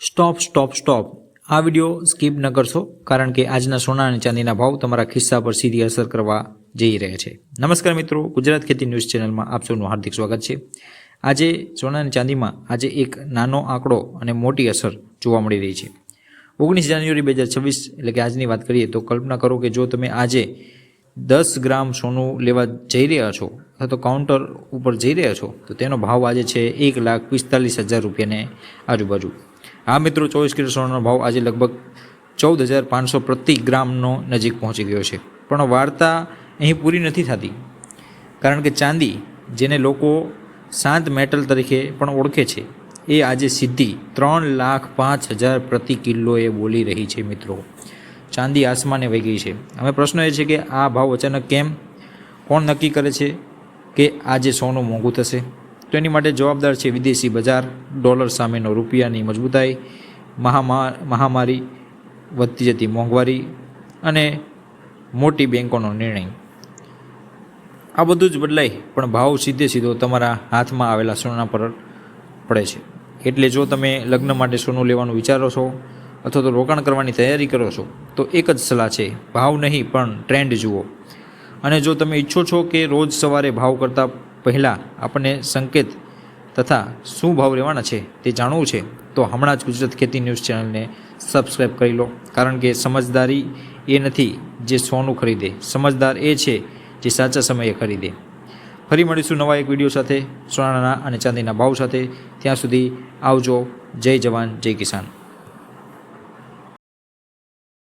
Stop stop stop આ video skip ન કરશો કારણ કે આજના સોના અને ચાંદીના ભાવ તમારા ખિસ્સા પર સીધી અસર કરવા જઈ રહ્યા છે। નમસ્કાર મિત્રો, ગુજરાત ખેતી ન્યૂઝ ચેનલમાં આપ સૌનું હાર્દિક સ્વાગત છે। આજે સોના અને ચાંદીમાં આજે એક નાનો આંકડો અને મોટી અસર જોવા મળી રહી છે। 19 જાન્યુઆરી 2026 એટલે કે આજની વાત કરીએ તો કલ્પના કરો કે જો તમે આજે 10 ગ્રામ સોનું લેવા જઈ રહ્યા છો અથવા તો કાઉન્ટર ઉપર જઈ રહ્યા છો તો તેનો ભાવ આજે છે 1,45,000 રૂપિયાને આજુબાજુ। હા મિત્રો, 24 કિલો સોનાનો ભાવ આજે લગભગ 14,500 પ્રતિ ગ્રામનો નજીક પહોંચી ગયો છે। પણ વાર્તા અહીં પૂરી નથી થતી, કારણ કે ચાંદી, જેને લોકો શાંત મેટલ તરીકે પણ ઓળખે છે, એ આજે સીધી 3,05,000 પ્રતિ કિલોએ બોલી રહી છે। મિત્રો, ચાંદી આસમાને વહી ગઈ છે। હવે પ્રશ્ન એ છે કે આ ભાવ અચાનક કેમ? કોણ નક્કી કરે છે કે આજે સોનું મોંઘું થશે? તો એની માટે જવાબદાર છે વિદેશી બજાર, ડોલર સામેનો રૂપિયાની મજબૂતાઈ, મહામારી, વધતી જતી મોંઘવારી અને મોટી બેંકોનો નિર્ણય। આ બધું જ બદલાય પણ ભાવ સીધો તમારા હાથમાં આવેલા સોના પર પડે છે। એટલે જો તમે લગ્ન માટે સોનું લેવાનું વિચારો છો અથવા તો રોકાણ કરવાની તૈયારી કરો છો તો એક જ સલાહ છે, ભાવ નહીં પણ ટ્રેન્ડ જુઓ। અને જો તમે ઈચ્છો છો કે રોજ સવારે ભાવ કરતાં પહેલાં આપણને સંકેત તથા શું ભાવ રહેવાના છે તે જાણવું છે તો હમણાં જ ગુજરાત ખેતી ન્યૂઝ ચેનલને સબસ્ક્રાઈબ કરી લો, કારણ કે સમજદારી એ નથી જે સોનું ખરીદે, સમજદાર એ છે જે સાચા સમયે ખરીદે। ફરી મળીશું નવા એક વિડીયો સાથે, સોનાના અને ચાંદીના ભાવ સાથે। ત્યાં સુધી આવજો। જય જવાન, જય કિસાન।